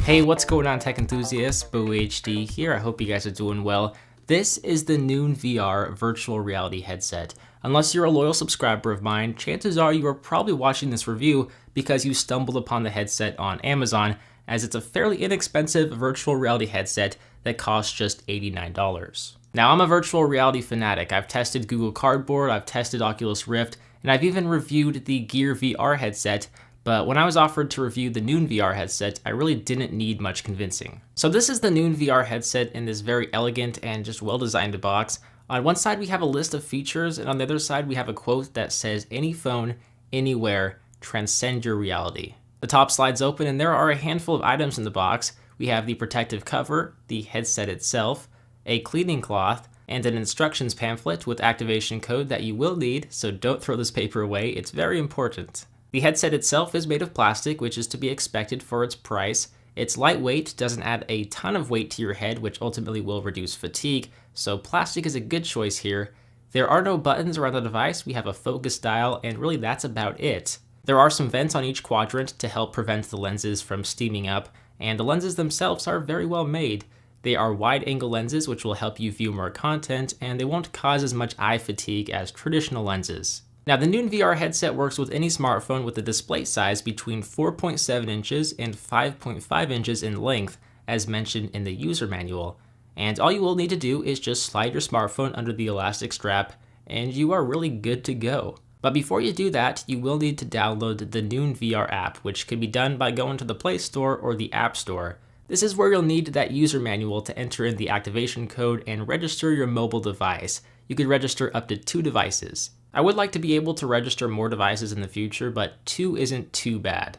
Hey, what's going on, tech enthusiasts? Budgt here. I hope you guys are doing well. This is the Noon VR virtual reality headset. Unless you're a loyal subscriber of mine, chances are you are probably watching this review because you stumbled upon the headset on Amazon, as it's a fairly inexpensive virtual reality headset that costs just $89. Now, I'm a virtual reality fanatic. I've tested Google Cardboard, I've tested Oculus Rift, and I've even reviewed the Gear VR headset. But when I was offered to review the Noon VR headset, I really didn't need much convincing. So this is the Noon VR headset in this very elegant and just well-designed box. On one side we have a list of features, and on the other side we have a quote that says, "Any phone, anywhere, transcend your reality." The top slides open and there are a handful of items in the box. We have the protective cover, the headset itself, a cleaning cloth, and an instructions pamphlet with activation code that you will need, so don't throw this paper away, it's very important. The headset itself is made of plastic, which is to be expected for its price. It's lightweight, doesn't add a ton of weight to your head, which ultimately will reduce fatigue, so plastic is a good choice here. There are no buttons around the device, we have a focus dial, and really that's about it. There are some vents on each quadrant to help prevent the lenses from steaming up, and the lenses themselves are very well made. They are wide-angle lenses, which will help you view more content, and they won't cause as much eye fatigue as traditional lenses. Now, the Noon VR headset works with any smartphone with a display size between 4.7 inches and 5.5 inches in length, as mentioned in the user manual. And all you will need to do is just slide your smartphone under the elastic strap, and you are really good to go. But before you do that, you will need to download the Noon VR app, which can be done by going to the Play Store or the App Store. This is where you'll need that user manual to enter in the activation code and register your mobile device. You could register up to 2 devices. I would like to be able to register more devices in the future, but 2 isn't too bad.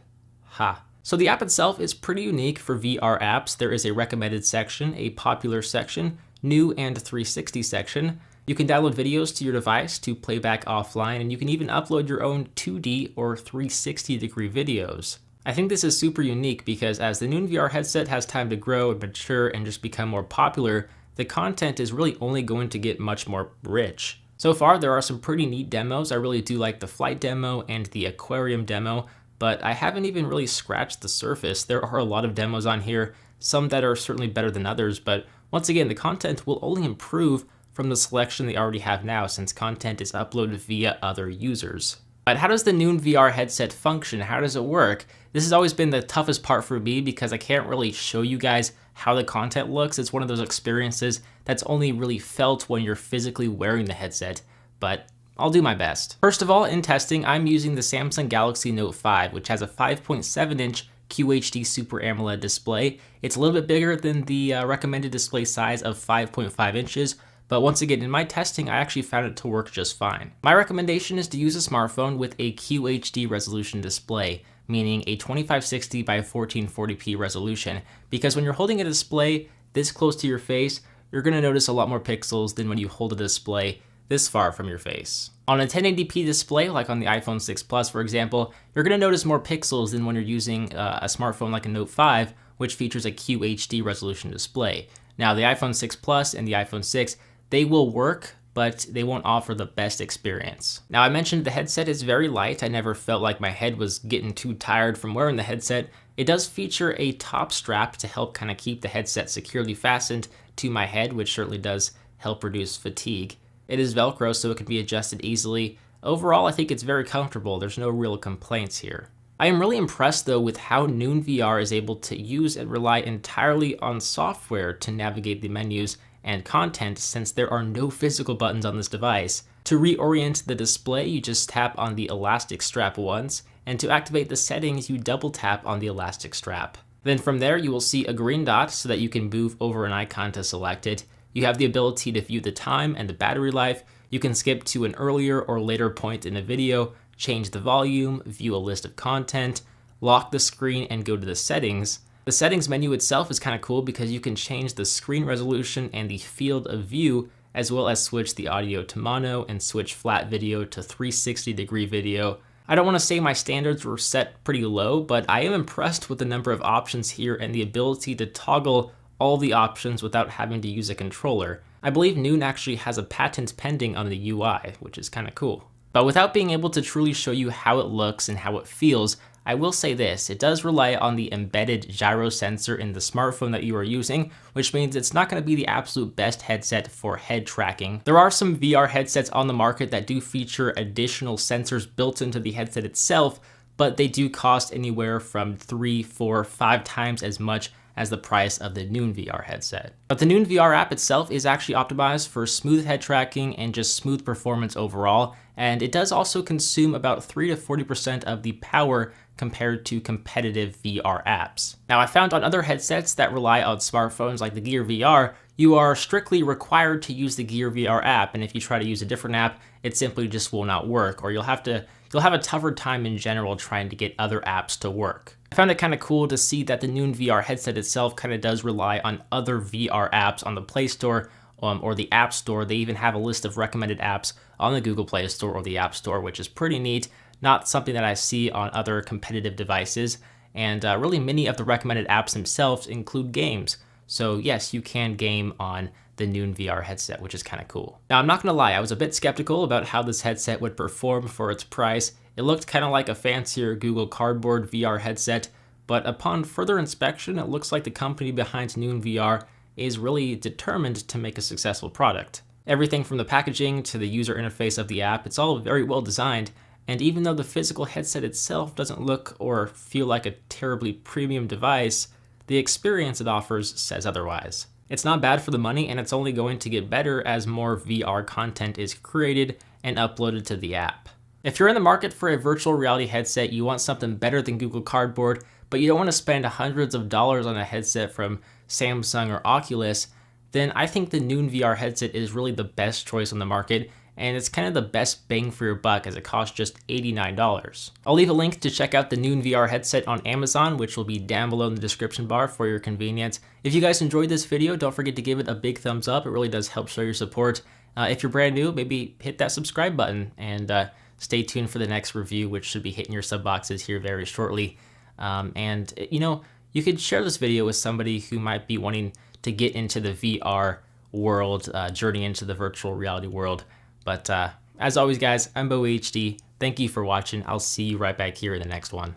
Ha. So the app itself is pretty unique for VR apps. There is a recommended section, a popular section, new and 360 section. You can download videos to your device to play back offline, and you can even upload your own 2D or 360-degree videos. I think this is super unique because as the Noon VR headset has time to grow and mature and just become more popular, the content is really only going to get much more rich. So far, there are some pretty neat demos. I really do like the flight demo and the aquarium demo, but I haven't even really scratched the surface. There are a lot of demos on here, some that are certainly better than others, but once again, the content will only improve from the selection they already have now since content is uploaded via other users. But how does the Noon VR headset function? How does it work? This has always been the toughest part for me because I can't really show you guys how the content looks. It's one of those experiences that's only really felt when you're physically wearing the headset, but I'll do my best. First of all, in testing, I'm using the Samsung Galaxy Note 5, which has a 5.7-inch QHD Super AMOLED display. It's a little bit bigger than the recommended display size of 5.5 inches, but once again, in my testing, I actually found it to work just fine. My recommendation is to use a smartphone with a QHD resolution display, meaning a 2560 by 1440p resolution, because when you're holding a display this close to your face, you're going to notice a lot more pixels than when you hold a display this far from your face. On a 1080p display, like on the iPhone 6 Plus, for example, you're going to notice more pixels than when you're using a smartphone like a Note 5, which features a QHD resolution display. Now, the iPhone 6 Plus and the iPhone 6, they will work, but they won't offer the best experience. Now, I mentioned the headset is very light. I never felt like my head was getting too tired from wearing the headset. It does feature a top strap to help kind of keep the headset securely fastened to my head, which certainly does help reduce fatigue. It is Velcro, so it can be adjusted easily. Overall, I think it's very comfortable. There's no real complaints here. I am really impressed though with how Noon VR is able to use and rely entirely on software to navigate the menus and content, since there are no physical buttons on this device. To reorient the display, you just tap on the elastic strap once, and to activate the settings, you double tap on the elastic strap. Then from there, you will see a green dot so that you can move over an icon to select it. You have the ability to view the time and the battery life. You can skip to an earlier or later point in a video, change the volume, view a list of content, lock the screen, and go to the settings. The settings menu itself is kind of cool because you can change the screen resolution and the field of view, as well as switch the audio to mono and switch flat video to 360-degree video. I don't want to say my standards were set pretty low, but I am impressed with the number of options here and the ability to toggle all the options without having to use a controller. I believe Noon actually has a patent pending on the UI, which is kind of cool. But without being able to truly show you how it looks and how it feels, I will say this, it does rely on the embedded gyro sensor in the smartphone that you are using, which means it's not going to be the absolute best headset for head tracking. There are some VR headsets on the market that do feature additional sensors built into the headset itself, but they do cost anywhere from 3, 4, 5 times as much as the price of the Noon VR headset. But the Noon VR app itself is actually optimized for smooth head tracking and just smooth performance overall, and it does also consume about 3 to 40% of the power compared to competitive VR apps. Now, I found on other headsets that rely on smartphones like the Gear VR, you are strictly required to use the Gear VR app, and if you try to use a different app, it simply just will not work, or you'll have a tougher time in general trying to get other apps to work. I found it kind of cool to see that the Noon VR headset itself kind of does rely on other VR apps on the Play Store or the App Store. They even have a list of recommended apps on the Google Play Store or the App Store, which is pretty neat. Not something that I see on other competitive devices. And really many of the recommended apps themselves include games. So yes, you can game on the Noon VR headset, which is kind of cool. Now, I'm not gonna lie, I was a bit skeptical about how this headset would perform for its price. It looked kind of like a fancier Google Cardboard VR headset, but upon further inspection, it looks like the company behind Noon VR is really determined to make a successful product. Everything from the packaging to the user interface of the app, it's all very well designed, and even though the physical headset itself doesn't look or feel like a terribly premium device, the experience it offers says otherwise. It's not bad for the money, and it's only going to get better as more VR content is created and uploaded to the app. If you're in the market for a virtual reality headset, you want something better than Google Cardboard, but you don't want to spend hundreds of dollars on a headset from Samsung or Oculus, then I think the Noon VR headset is really the best choice on the market, and it's kind of the best bang for your buck as it costs just $89. I'll leave a link to check out the Noon VR headset on Amazon, which will be down below in the description bar for your convenience. If you guys enjoyed this video, don't forget to give it a big thumbs up. It really does help show your support. If you're brand new, maybe hit that subscribe button and stay tuned for the next review, which should be hitting your sub boxes here very shortly. And you know, you could share this video with somebody who might be wanting to get into the VR world, journey into the virtual reality world. But as always, guys, I'm Budgt. Thank you for watching. I'll see you right back here in the next one.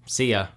See ya.